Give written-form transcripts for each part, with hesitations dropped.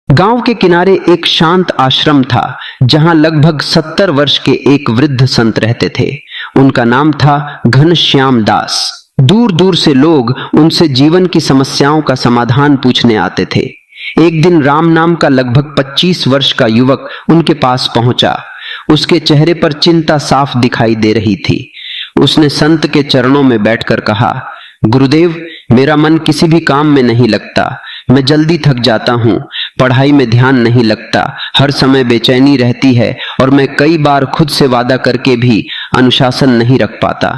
गांव के किनारे एक शांत आश्रम था जहां लगभग 70 वर्ष के एक वृद्ध संत रहते थे। उनका नाम था घनश्याम दास। दूर दूर से लोग उनसे जीवन की समस्याओं का समाधान पूछने आते थे। एक दिन राम नाम का लगभग 25 वर्ष का युवक उनके पास पहुंचा। उसके चेहरे पर चिंता साफ दिखाई दे रही थी। उसने संत के चरणों में बैठकर कहा, गुरुदेव, मेरा मन किसी भी काम में नहीं लगता। मैं जल्दी थक जाता हूँ, पढ़ाई में ध्यान नहीं लगता, हर समय बेचैनी रहती है और मैं कई बार खुद से वादा करके भी अनुशासन नहीं रख पाता।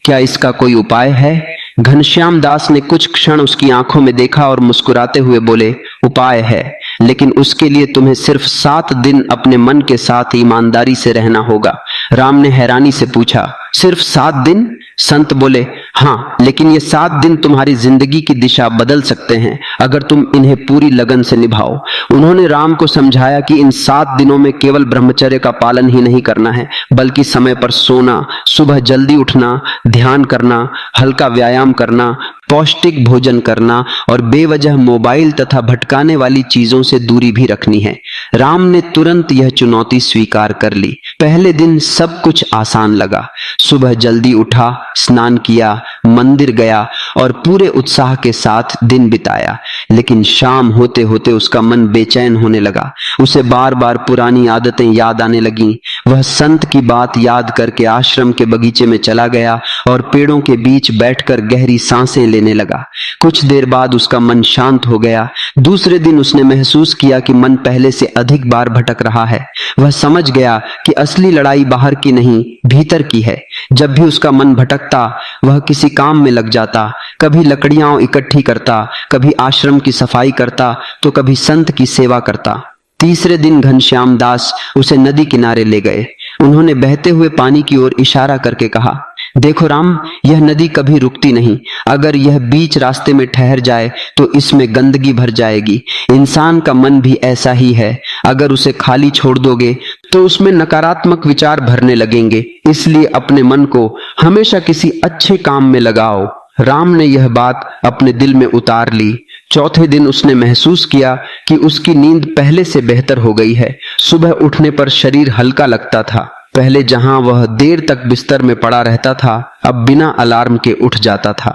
क्या इसका कोई उपाय है? घनश्याम दास ने कुछ क्षण उसकी आंखों में देखा और मुस्कुराते हुए बोले, उपाय है, लेकिन उसके लिए तुम्हें सिर्फ 7 दिन अपने मन के साथ ईमानदारी से रहना होगा। राम ने हैरानी से पूछा, सिर्फ 7 दिन? संत बोले, हाँ, लेकिन ये 7 दिन तुम्हारी जिंदगी की दिशा बदल सकते हैं अगर तुम इन्हें पूरी लगन से निभाओ। उन्होंने राम को समझाया कि इन 7 दिनों में केवल ब्रह्मचर्य का पालन ही नहीं करना है, बल्कि समय पर सोना, सुबह जल्दी उठना, ध्यान करना, हल्का व्यायाम करना, पौष्टिक भोजन करना और बेवजह मोबाइल तथा भटकाने वाली चीजों से दूरी भी रखनी है। राम ने तुरंत यह चुनौती स्वीकार कर ली। पहले दिन सब कुछ आसान लगा। सुबह जल्दी उठा, स्नान किया, मंदिर गया और पूरे उत्साह के साथ दिन बिताया। लेकिन शाम होते होते उसका मन बेचैन होने लगा। उसे बार बार पुरानी आदतें याद आने लगीं। वह संत की बात याद करके आश्रम के बगीचे में चला गया और पेड़ों के बीच बैठकर गहरी सांसें लेने लगा। कुछ देर बाद उसका मन शांत हो गया। दूसरे दिन उसने महसूस किया कि मन पहले से अधिक बार भटक रहा है। वह समझ गया कि असली लड़ाई बाहर की नहीं, भीतर की है। जब भी उसका मन भटकता, वह किसी काम में लग जाता। कभी लकड़ियां इकट्ठी करता, कभी आश्रम की सफाई करता, तो कभी संत की सेवा करता। तीसरे दिन घनश्याम दास उसे नदी किनारे ले गए। उन्होंने बहते हुए पानी की ओर इशारा करके कहा, देखो राम, यह नदी कभी रुकती नहीं। अगर यह बीच रास्ते में ठहर जाए तो इसमें गंदगी भर जाएगी। इंसान का मन भी ऐसा ही है। अगर उसे खाली छोड़ दोगे तो उसमें नकारात्मक विचार भरने लगेंगे। इसलिए अपने मन को हमेशा किसी अच्छे काम में लगाओ। राम ने यह बात अपने दिल में उतार ली। चौथे दिन उसने महसूस किया कि उसकी नींद पहले से बेहतर हो गई है। सुबह उठने पर शरीर हल्का लगता था। पहले जहां वह देर तक बिस्तर में पड़ा रहता था, अब बिना अलार्म के उठ जाता था।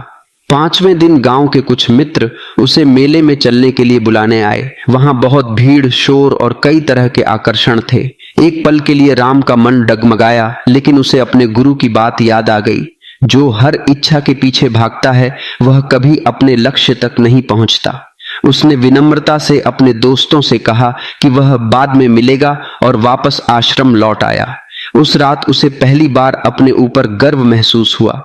5वें दिन गांव के कुछ मित्र उसे मेले में चलने के लिए बुलाने आए। वहां बहुत भीड़, शोर और कई तरह के आकर्षण थे। एक पल के लिए राम का मन डगमगाया, लेकिन उसे अपने गुरु की बात याद आ गई, जो हर इच्छा के पीछे भागता है वह कभी अपने लक्ष्य तक नहीं पहुंचता। उसने विनम्रता से अपने दोस्तों से कहा कि वह बाद में मिलेगा और वापस आश्रम लौट आया। उस रात उसे पहली बार अपने ऊपर गर्व महसूस हुआ।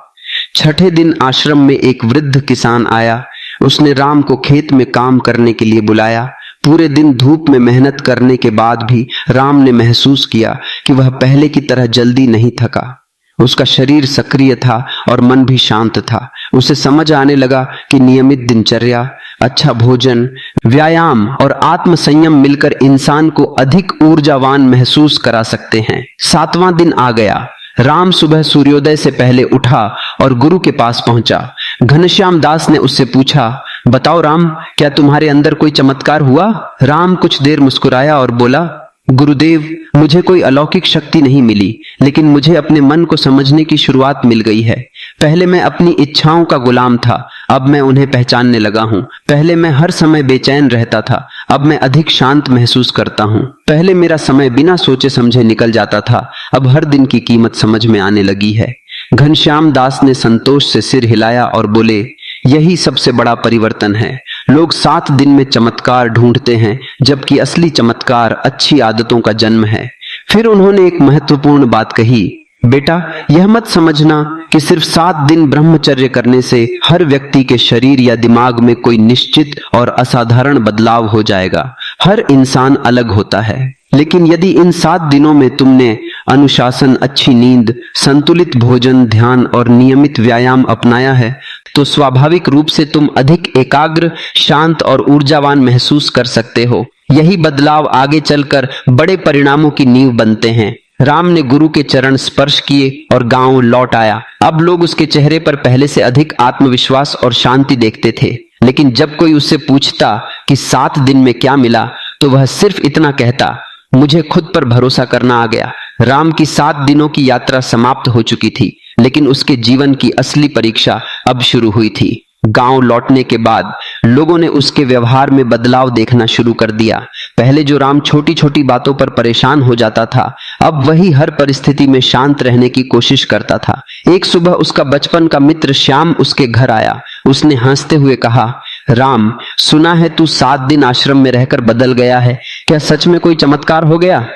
छठे दिन आश्रम में एक वृद्ध किसान आया। उसने राम को खेत में काम करने के लिए बुलाया। पूरे दिन धूप में मेहनत करने के बाद भी राम ने महसूस किया कि वह पहले की तरह जल्दी नहीं थका। उसका शरीर सक्रिय था और मन भी शांत था। उसे समझ आने लगा कि नियमित दिनचर्या, अच्छा भोजन, व्यायाम और आत्म संयम मिलकर इंसान को अधिक ऊर्जावान महसूस करा सकते हैं। 7वां दिन आ गया। राम सुबह सूर्योदय से पहले उठा और गुरु के पास पहुंचा। घनश्याम दास ने उससे पूछा, बताओ राम, क्या तुम्हारे अंदर कोई चमत्कार हुआ? राम कुछ देर मुस्कुराया और बोला, गुरुदेव, मुझे कोई अलौकिक शक्ति नहीं मिली, लेकिन मुझे अपने मन को समझने की शुरुआत मिल गई है। पहले मैं अपनी इच्छाओं का गुलाम था, अब मैं उन्हें पहचानने लगा हूँ। पहले मैं हर समय बेचैन रहता था, अब मैं अधिक शांत महसूस करता हूँ। पहले मेरा समय बिना सोचे समझे निकल जाता था, अब हर दिन की कीमत समझ में आने लगी है। घनश्याम दास ने संतोष से सिर हिलाया और बोले, यही सबसे बड़ा परिवर्तन है। लोग 7 दिन में चमत्कार ढूंढते हैं, जबकि असली चमत्कार अच्छी आदतों का जन्म है। फिर उन्होंने एक महत्वपूर्ण बात कही, बेटा, यह मत समझना कि सिर्फ 7 दिन ब्रह्मचर्य करने से हर व्यक्ति के शरीर या दिमाग में कोई निश्चित और असाधारण बदलाव हो जाएगा। हर इंसान अलग होता है, लेकिन यदि इन 7 दिनों में तुमने अनुशासन, अच्छी नींद, संतुलित भोजन, ध्यान और नियमित व्यायाम अपनाया है, तो स्वाभाविक रूप से तुम अधिक एकाग्र, शांत और ऊर्जावान महसूस कर सकते हो। यही बदलाव आगे चलकर बड़े परिणामों की नींव बनते हैं। राम ने गुरु के चरण स्पर्श किए और गांव लौट आया। अब लोग उसके चेहरे पर पहले से अधिक आत्मविश्वास और शांति देखते थे। लेकिन जब कोई उससे पूछता कि 7 दिन में क्या मिला, तो वह सिर्फ इतना कहता, मुझे खुद पर भरोसा करना आ गया। राम की 7 दिनों की यात्रा समाप्त हो चुकी थी, लेकिन उसके जीवन की असली परीक्षा अब शुरू हुई थी। गांव लौटने के बाद लोगों ने उसके व्यवहार में बदलाव देखना शुरू कर दिया। पहले जो राम छोटी छोटी बातों पर परेशान हो जाता था, अब वही हर परिस्थिति में शांत रहने की कोशिश करता था। एक सुबह उसका बचपन का मित्र श्याम उसके घर आया। उसने हंसते हुए कहा, राम, सुना है तू 7 दिन आश्रम में रहकर बदल गया है, क्या सच में कोई चमत्कार हो गया?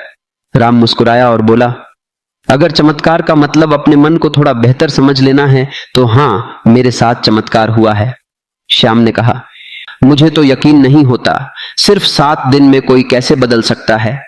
राम मुस्कुराया और बोला, अगर चमत्कार का मतलब अपने मन को थोड़ा बेहतर समझ लेना है तो हाँ, मेरे साथ चमत्कार हुआ है। श्याम ने कहा, मुझे तो यकीन नहीं होता, सिर्फ 7 दिन में कोई कैसे बदल सकता है?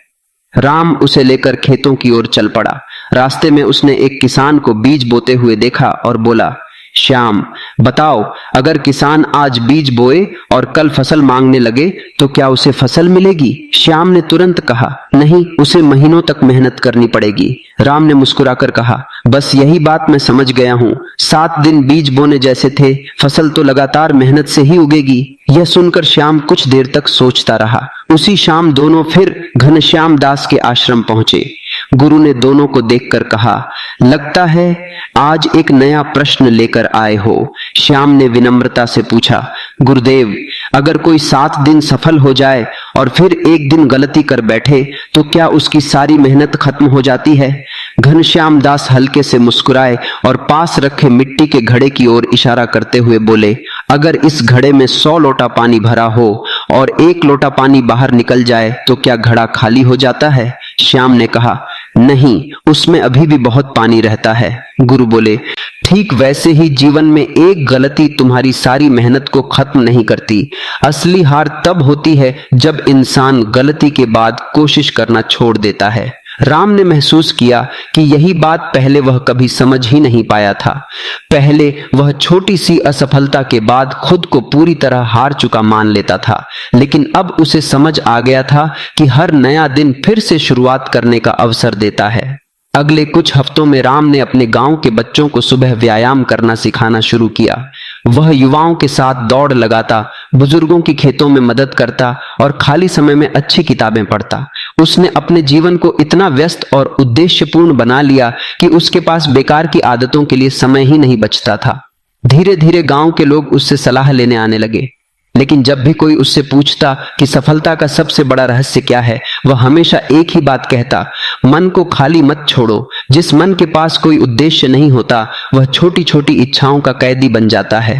राम उसे लेकर खेतों की ओर चल पड़ा। रास्ते में उसने एक किसान को बीज बोते हुए देखा और बोला, श्याम, बताओ, अगर किसान आज बीज बोए और कल फसल मांगने लगे तो क्या उसे फसल मिलेगी? श्याम ने तुरंत कहा, नहीं, उसे महीनों तक मेहनत करनी पड़ेगी। राम ने मुस्कुराकर कहा, बस यही बात मैं समझ गया हूं। 7 दिन बीज बोने जैसे थे, फसल तो लगातार मेहनत से ही उगेगी। यह सुनकर श्याम कुछ देर तक सोचता रहा। उसी शाम दोनों फिर घनश्याम दास के आश्रम पहुंचे। गुरु ने दोनों को देखकर कहा, लगता है आज एक नया प्रश्न लेकर आए हो। श्याम ने विनम्रता से पूछा, गुरुदेव, अगर कोई 7 दिन सफल हो जाए और फिर एक दिन गलती कर बैठे तो क्या उसकी सारी मेहनत खत्म हो जाती है? घनश्याम दास हल्के से मुस्कुराए और पास रखे मिट्टी के घड़े की ओर इशारा करते हुए बोले, अगर इस घड़े में 100 लोटा पानी भरा हो और 1 लोटा पानी बाहर निकल जाए तो क्या घड़ा खाली हो जाता है? श्याम ने कहा, नहीं, उसमें अभी भी बहुत पानी रहता है। गुरु बोले, ठीक वैसे ही जीवन में एक गलती तुम्हारी सारी मेहनत को खत्म नहीं करती। असली हार तब होती है जब इंसान गलती के बाद कोशिश करना छोड़ देता है। राम ने महसूस किया कि यही बात पहले वह कभी समझ ही नहीं पाया था। पहले वह छोटी सी असफलता के बाद खुद को पूरी तरह हार चुका मान लेता था, लेकिन अब उसे समझ आ गया था कि हर नया दिन फिर से शुरुआत करने का अवसर देता है। अगले कुछ हफ्तों में राम ने अपने गांव के बच्चों को सुबह व्यायाम करना सिखाना शुरू किया। वह युवाओं के साथ दौड़ लगाता, बुजुर्गों की खेतों में मदद करता और खाली समय में अच्छी किताबें पढ़ता। उसने अपने जीवन को इतना व्यस्त और उद्देश्यपूर्ण बना लिया कि उसके पास बेकार की आदतों के लिए समय ही नहीं बचता था। धीरे धीरे गांव के लोग उससे सलाह लेने आने लगे, लेकिन जब भी कोई उससे पूछता कि सफलता का सबसे बड़ा रहस्य क्या है, वह हमेशा एक ही बात कहता, मन को खाली मत छोड़ो। जिस मन के पास कोई उद्देश्य नहीं होता, वह छोटी छोटी इच्छाओं का कैदी बन जाता है।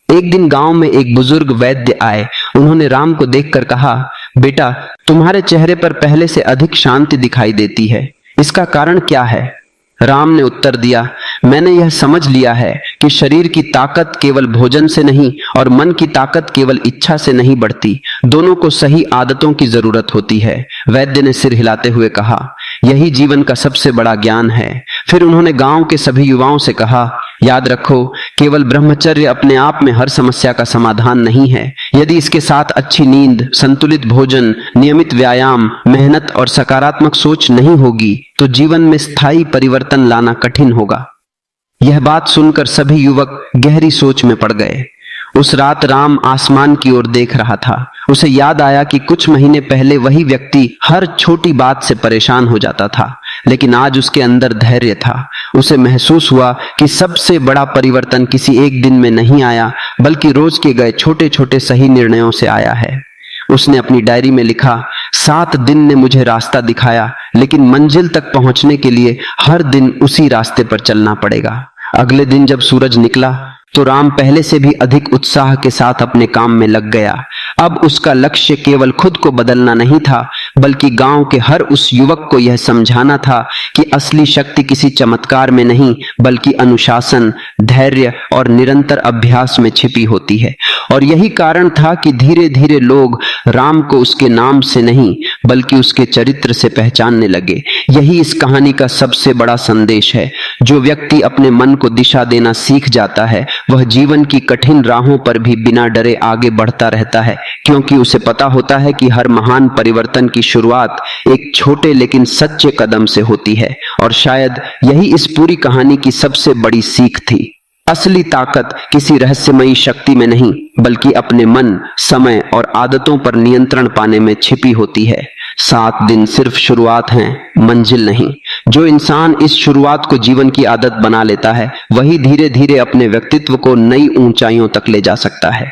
एक दिन गांव में एक बुजुर्ग वैद्य आए। उन्होंने राम को देखकर कहा, बेटा, तुम्हारे चेहरे पर पहले से अधिक शांति दिखाई देती है, इसका कारण क्या है? राम ने उत्तर दिया, मैंने यह समझ लिया है कि शरीर की ताकत केवल भोजन से नहीं और मन की ताकत केवल इच्छा से नहीं बढ़ती, दोनों को सही आदतों की जरूरत होती है। वैद्य ने सिर हिलाते हुए कहा, यही जीवन का सबसे बड़ा ज्ञान है। फिर उन्होंने गांव के सभी युवाओं से कहा, याद रखो, केवल ब्रह्मचर्य अपने आप में हर समस्या का समाधान नहीं है। यदि इसके साथ अच्छी नींद, संतुलित भोजन, नियमित व्यायाम, मेहनत और सकारात्मक सोच नहीं होगी तो जीवन में स्थायी परिवर्तन लाना कठिन होगा। यह बात सुनकर सभी युवक गहरी सोच में पड़ गए। उस रात राम आसमान की ओर देख रहा था। उसे याद आया कि कुछ महीने पहले वही व्यक्ति हर छोटी बात से परेशान हो जाता था, लेकिन आज उसके अंदर धैर्य था। उसे महसूस हुआ कि सबसे बड़ा परिवर्तन किसी एक दिन में नहीं आया, बल्कि रोज के गए छोटे छोटे सही निर्णयों से आया है। उसने अपनी डायरी में लिखा, 7 दिन ने मुझे रास्ता दिखाया, लेकिन मंजिल तक पहुंचने के लिए हर दिन उसी रास्ते पर चलना पड़ेगा। अगले दिन जब सूरज निकला तो राम पहले से भी अधिक उत्साह के साथ अपने काम में लग गया। अब उसका लक्ष्य केवल खुद को बदलना नहीं था, बल्कि गांव के हर उस युवक को यह समझाना था कि असली शक्ति किसी चमत्कार में नहीं, बल्कि अनुशासन, धैर्य और निरंतर अभ्यास में छिपी होती है। और यही कारण था कि धीरे धीरे लोग राम को उसके नाम से नहीं, बल्कि उसके चरित्र से पहचानने लगे। यही इस कहानी का सबसे बड़ा संदेश है। जो व्यक्ति अपने मन को दिशा देना सीख जाता है, वह जीवन की कठिन राहों पर भी बिना डरे आगे बढ़ता रहता है, क्योंकि उसे पता होता है कि हर महान परिवर्तन की शुरुआत एक छोटे लेकिन सच्चे कदम से होती है। और शायद यही इस पूरी कहानी की सबसे बड़ी सीख थी। असली ताकत किसी रहस्यमयी शक्ति में नहीं, बल्कि अपने मन, समय और आदतों पर नियंत्रण पाने में छिपी होती है। 7 दिन सिर्फ शुरुआत हैं, मंजिल नहीं। जो इंसान इस शुरुआत को जीवन की आदत बना लेता है, वही धीरे धीरे अपने व्यक्तित्व को नई ऊंचाइयों तक ले जा सकता है।